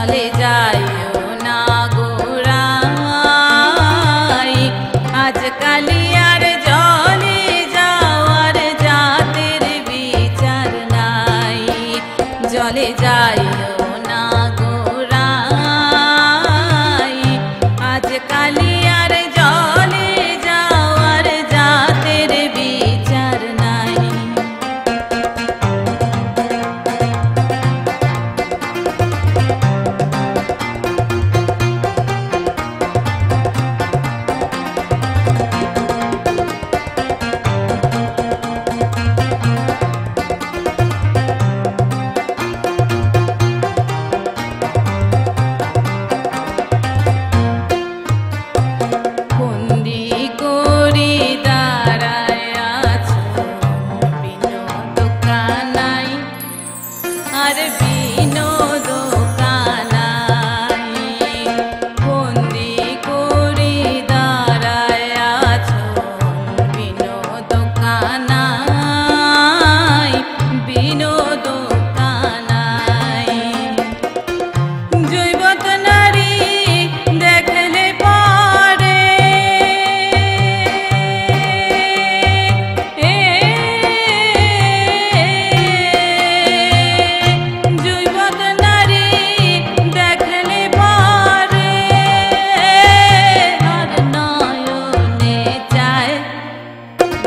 জলে যাইও না গোড়াই আজকালি আর জলে যাওয়ার জাতের বিচার নাই জলে যাইও না গোড়াই আজকালি আর জলে যাওয়ার জাতের বিচার নাই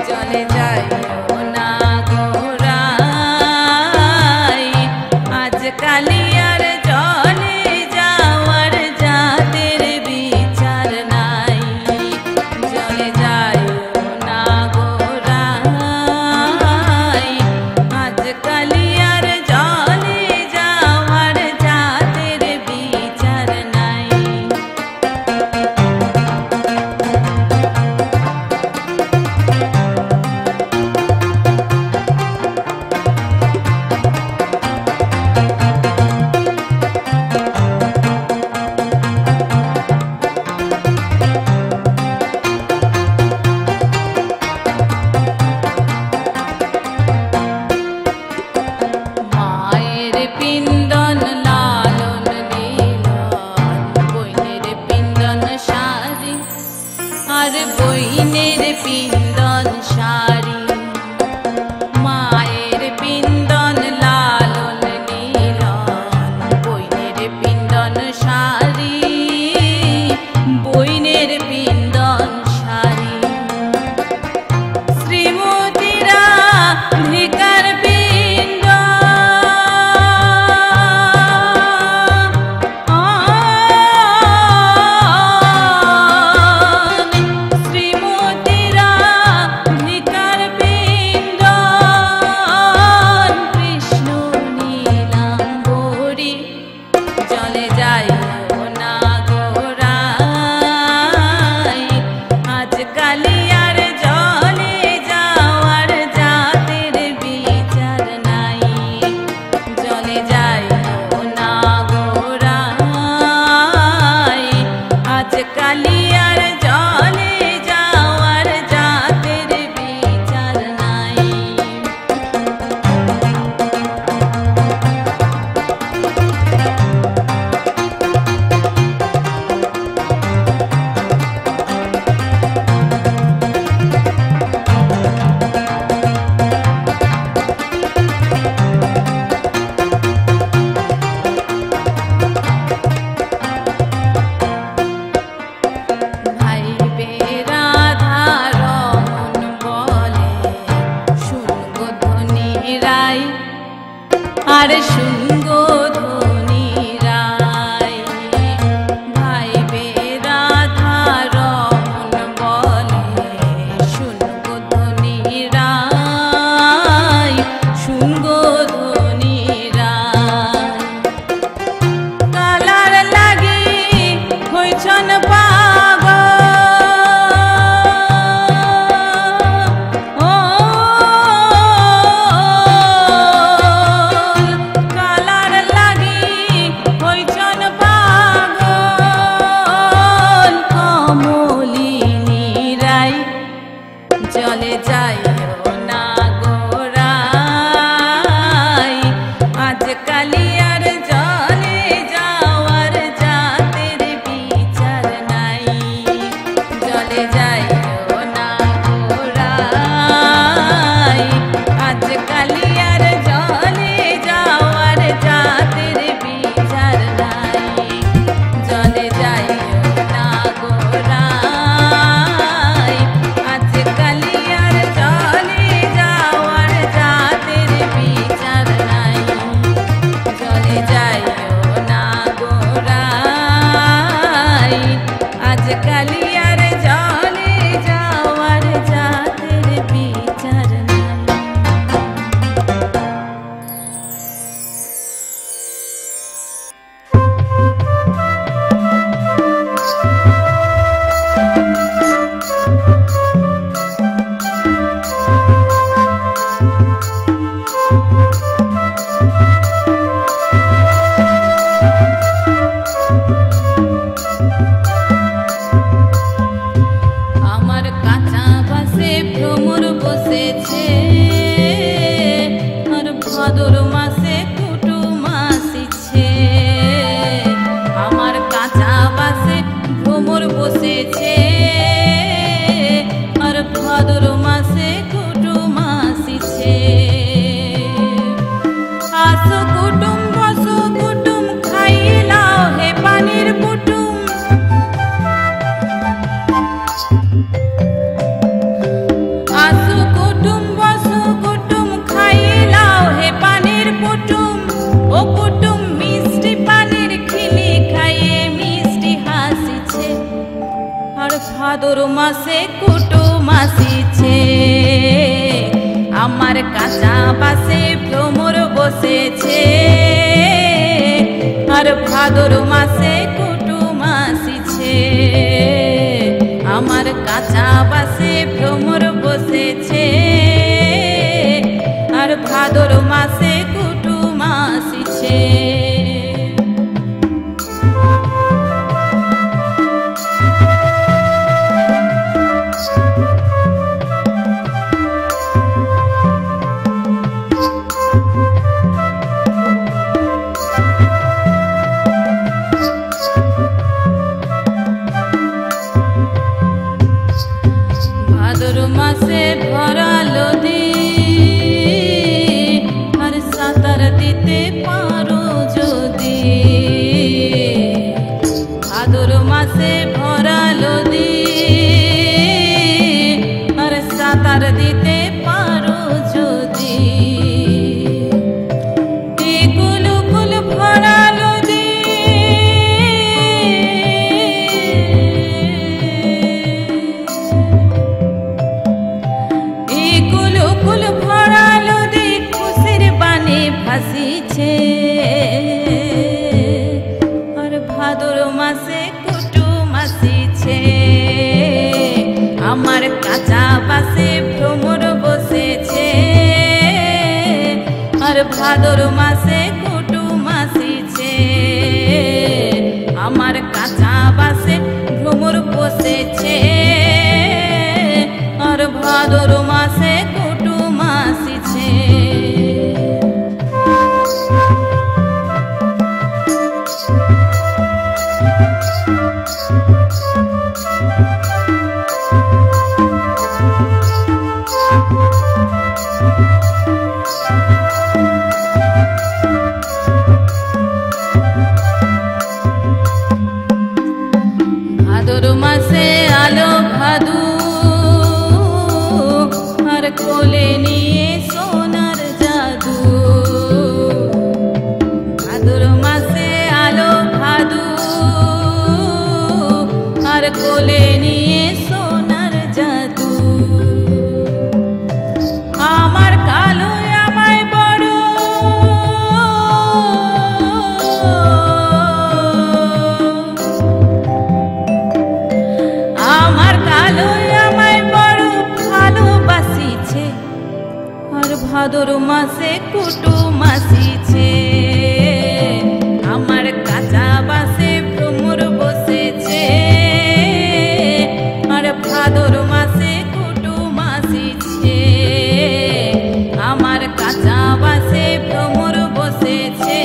জলে যাইও না গোড়াই আজকালি আর জলে যাওয়ার জাতের বিচার নাই জলে যাইও না গোড়াই আজকালি আর জলে যাওয়ার জাতের বিচার নাই ভাদর মাসে কুটুম আসিছে, আমার কাঁচা বাসে ভ্রমর বসেছে। আর ভাদর মাসে কুটুম আসিছে, আমার কাঁচা বাসে ভ্রমর বসেছে। আর ভাদর মাসে কুটুম আসিছে। ভাদর মাসে ভরা নদী, আর সাঁতার দিতে পারো যদি। ভাদর মাসে ভরা নদী, আর সাঁতার দিতে পারো যদি। কুলকুল ভরা নদী, কুলকুল ভরা নদী খুশির বানে ভাসিছে। আর ভাদর মাসে কুটুম আসিছে, আমার কাঁচা বাসে ভ্রমর বসেছে। আর ভাদর মাসে কুটুম আসিছে, আমার কাঁচা বাসে ভ্রমর বসেছে। আর ভাদর মাসে কুটুম আসিছে। ভাদর মাসে আলো ভাদু, আর কোলে নিয়ে সোনার জাদু। ভাদর মাসে আলো ভাদু, আর কোলে নিয়ে সোনার জাদু। আমার কালো আমায় বড়, আমার কালো আমায় বড় ভালোবাসিছে। আর ভাদর মাসে কুটুম আসিছে, আমার কাঁচা বাসে ভ্রমর বসেছে। আর ভাদর মাসে কুটুম আসিছে, আমার কাঁচা বাসে ভ্রমর বসেছে।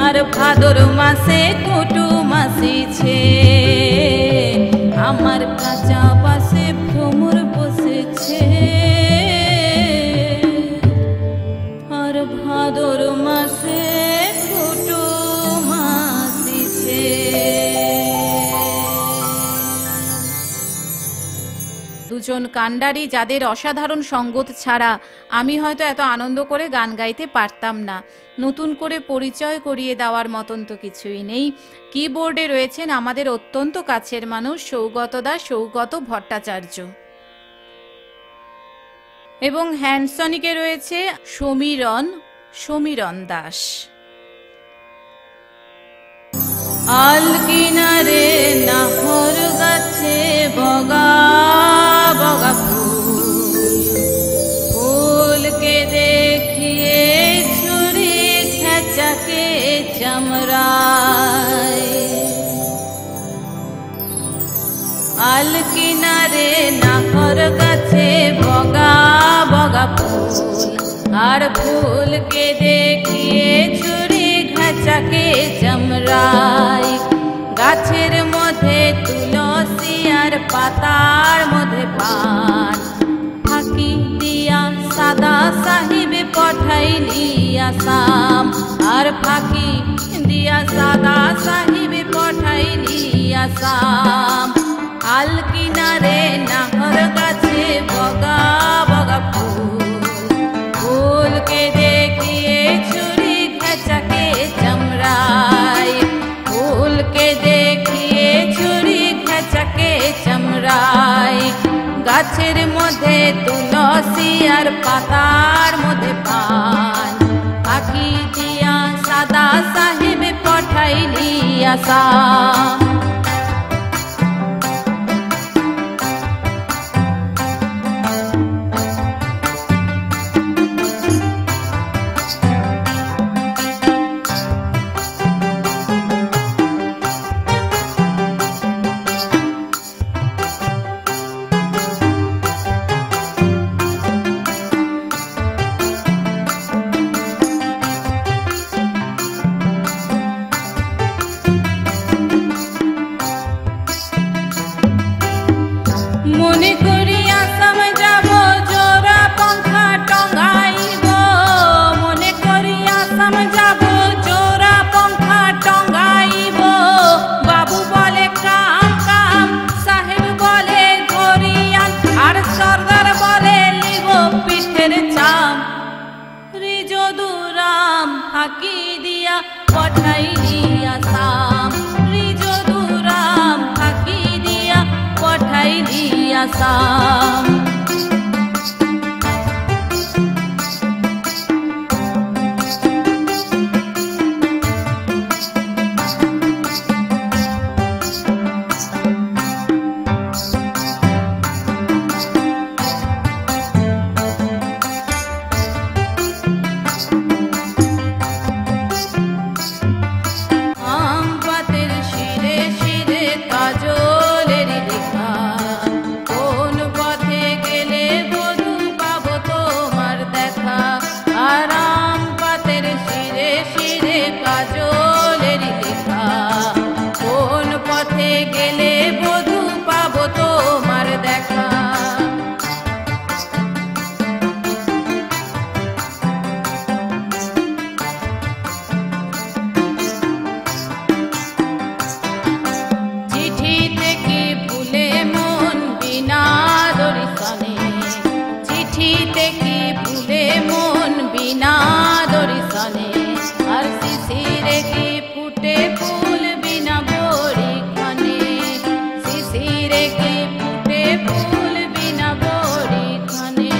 আর ভাদর মাসে কুটুম আসিছে, আমার কাঁচা বাসে ভ্রমর বসেছে। আর ভাদর মাসে কুটুম আসিছে। দুজন কান্ডারি যাদের অসাধারণ সঙ্গত ছাড়া আমি হয়তো এত আনন্দ করে গান গাইতে পারতাম না। নতুন করে পরিচয় করিয়ে দেওয়ার মতন তো কিছুই নেই। কিবোর্ডে রয়েছেন আমাদের অত্যন্ত কাছের মানুষ সৌগত দাস, সৌগত ভট্টাচার্য, এবং হ্যান্ডসনিকে রয়েছে সমীরণ দাস। আল কিনারে নাহর গাছে বগা বগা ফুলকে দেখিয়ে ছুরি খেচাকে চামড়ায়। আল কিনারে নাহর গাছে বগা বগা ফুল, আর ফুলকে দেখিয়ে ছুরি খেচাকে চামড়ায়। গাছের মধ্যে তুলসী আর পাতার মধ্যে পান, ফাঁকি দিয়া সাদা সাহিব পঠাইলি আসাম। আর ফাঁকি দিয়া সাদা সাহিব পঠাইলি আসাম। আল কিনারে নাহর গাছে বগা বগা ফুলকে দেখিয়ে ছুরি খেচাকে চামড়ায়। ফুলকে দেখিয়ে ছুরি খেচাকে ছড়ায়, গাছের মধ্যে তুলসী আর পাতার মধ্যে পান, পাখি দিয়া সাদা সাহেব পঠাইলি আসাম। মনে করি আসাম যাব জোড়া পঙ্খা টঙ্গাইব, মনে করি আসাম যাব জোড়া পঙ্খা টঙ্গাইব। বাবু বলে কাম কাম, সাহেব বলে ধরিয়ান, আর সর্দার বলে লিব পিঠের চাম। রিজদুরাম ফাঁকি দিয়া পঠাইলি আসাম, রিজদুরাম ফাঁকি দিয়া পঠাইলি আসাম। আম পাতের শিরে শিরে কাজলের লেখা, কোন পথে গেলে বধূ পাবো তোমার দেখা। আর আম পাতের শিরে শিরে কাজলের লেখা, কোন পথে গেলে বধূ পাবো তোমার দেখা। চিঠিতে কি ভুলে মন বিনা দর্শনে, চিঠিতে কি ভুলে মন বিনা দর্শনে। আর শিশিরে কি ফুটে ফুল বিনা বরিখানে, শিশিরে কি ফুটে ফুল বিনা বরিখানে।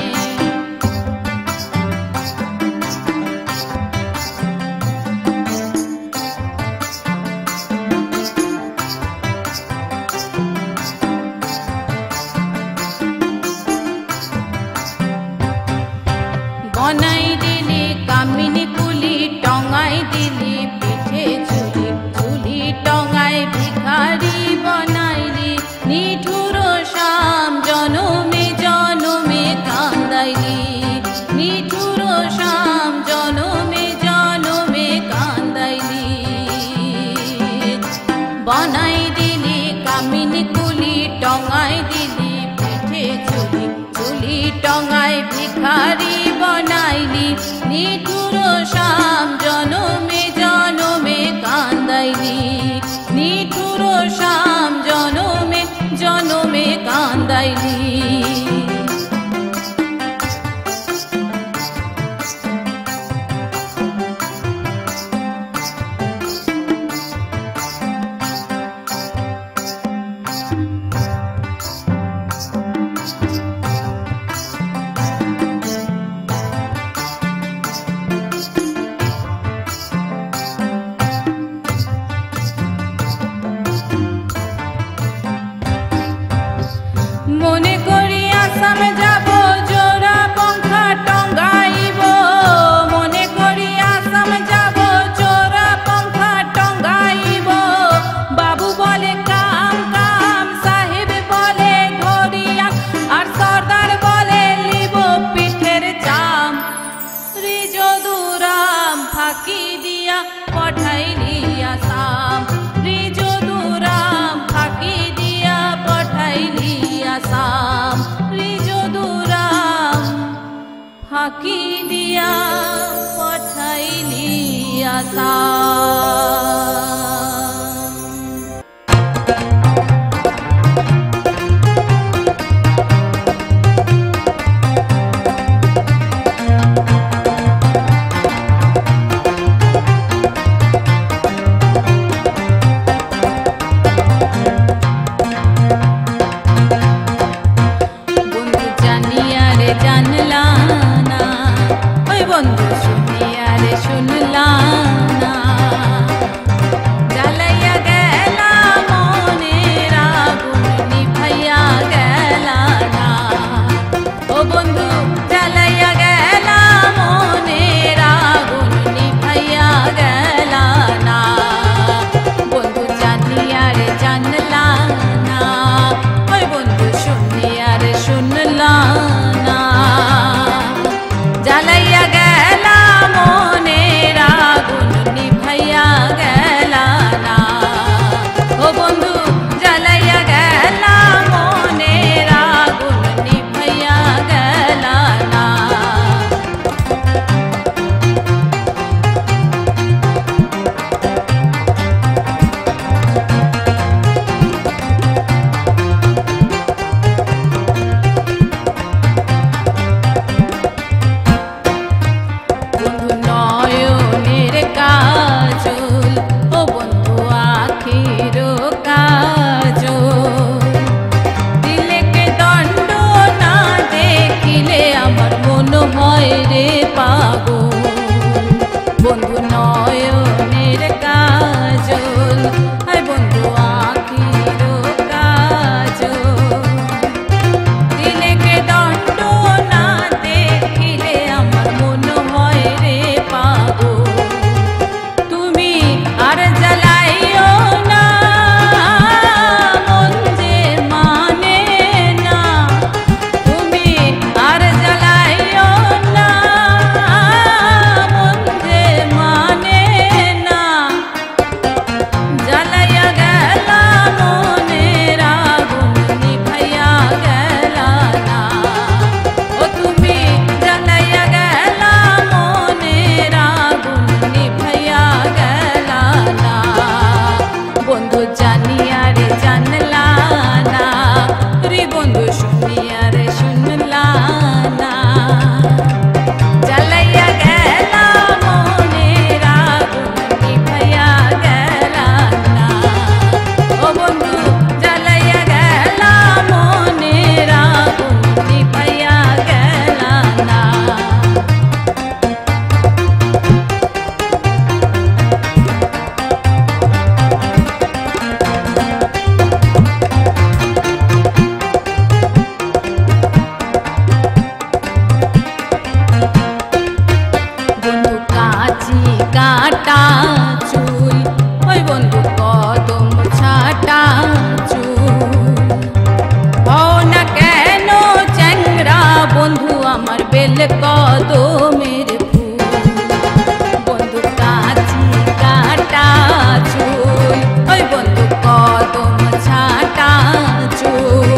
বনাই দিলি কামিনী কুলি, টঙ্গাই দিলি পিঠে ঝুলি, ঝুলি টঙ্গাই ভিখারি বনাইলি। নিঠুর শাম জনমে জনমে কান্দাইলি, নিঠুর শাম জনমে জনমে কান্দাইলি। বনাই দিলি কামিনী কুলি, টঙ্গাই দিলি পিঠে ঝুলি, ঝুলি টঙ্গাই ভিখারি বনাইলি। নিঠুর শাম জনমে জনমে কান্দাইলি, নিঠুর শাম জনমে জনমে কান্দাইলি। মনে করি আসাম যাব জোড়া পঙ্খা টঙ্গাইব, মনে করি আসাম যাব জোড়া পঙ্খা টঙ্গাইব। বাবু বলে কাম কাম, সাহেব বলে ধরিয়ান, আর সর্দার বলে লিব পিঠের চাম। রিজদুরাম ফাঁকি দিয়া পঠাইলি আসাম, রিজদুরাম ফাঁকি দিয়া পঠাইলি আসাম। রিজদুরাম ফাঁকি দিয়া পঠাইলি আসাম। ছাটা চুল, ওই বন্ধু কদম ছাটা চুল। হও না কেন চ্যাংরা বন্ধু আমার বেল কদমের ফুল, বন্ধু কাঁচি কাটা চুল, ওই বন্ধু কদম ছাটা চুল।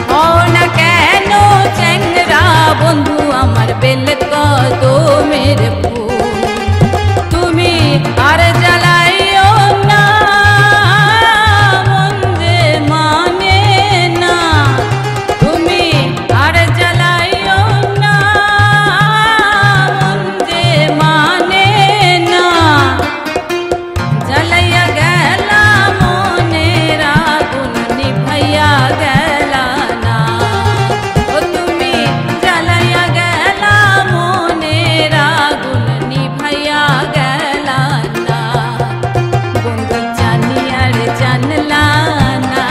হও না কেন চ্যাংরা বন্ধু আমার বেল কদমের ফুল, তুমি আর জ্বালাইও না মন যে মানে না, তুমি আর জ্বালাইও না মন যে মানে না। জ্বালাইয়া গেলা মনের আগুন নিভাইয়া গেলা না, ও তুমি জ্বালাইয়া গেলা মনের আগুন নিভাইয়া গেলা না। বন্ধু জানি আর জানলা না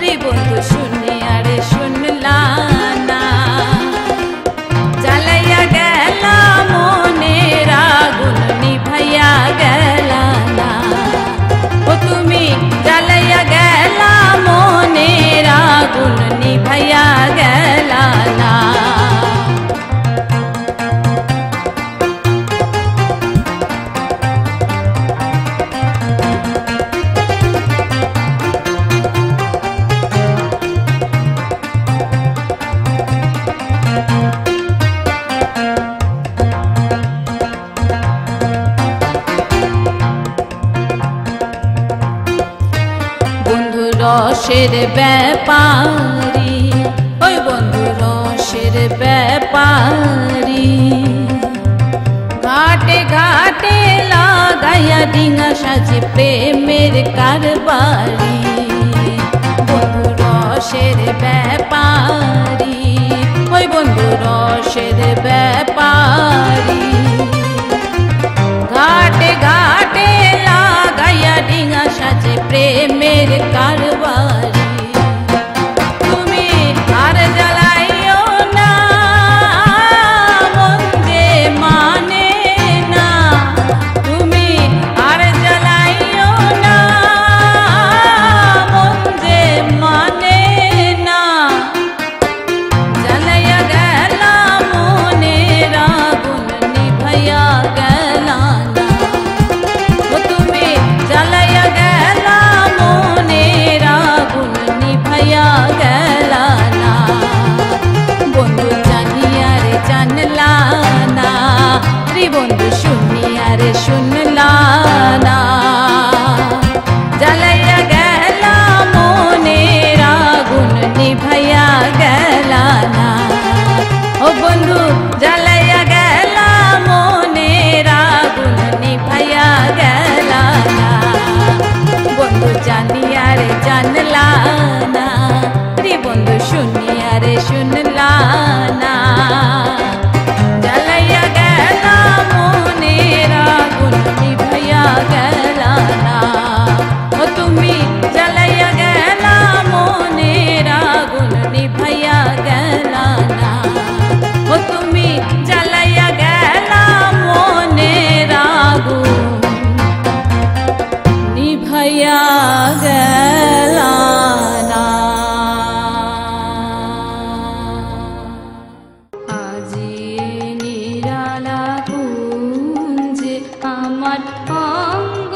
রে বন্ধু শুনি আর শুনলা না, জ্বালাইয়া গেলা মনের আগুন নিভাইয়া গেলা না, ও তুমি জ্বালাইয়া গেলা মনের আগুন নিভাইয়া গেলা না। বন্ধু রসের ব্যাপারী, ওই বন্ধু রসের ব্যাপারী, ঘাটে ঘাটে লাগাইয়া ডিঙা সাজে প্রেমের কারবারি। বন্ধু রসের ব্যাপারী, ওই বন্ধু রসের ব্যাপারী, ঘাটে ঘাটে লাগাইয়া ডিঙা সাজে প্রেমের কারবারি। তুমি আর জ্বালাইও না মন যে মানে না, তুমি আর জ্বালাইও না মন যে মানে না। জ্বালাইয়া গেলা মনের আগুন নিভাইয়া গেলা না, ও তুমি জ্বালাইয়া গেলা মনের আগুন নিভাইয়া গেলা না। বন্ধু জানি আর জানলা না রে বন্ধু শুনি আর শুনলা না, জ্বালাইয়া গেলা মনের আগুন নিভাইয়া গেলা না, ও বন্ধু জ্বালাইয়া গেলা মনের আগুন নিভাইয়া গেলা না। বন্ধু জানি আর জানলা না রে বন্ধু শুনি আর শুনলা না, জ্বালাইয়া গেলা মনের আগুন নিভাইয়া গেলা না, ও তুমি জ্বালাইয়া গেলা মনের আগুন নিভাইয়া গেলা না, ও তুমি জ্বালাইয়া গেলা মনের আগুন নিভাইয়া গেলা না। আজি নিরালা কুঞ্জে আমার অঙ্গ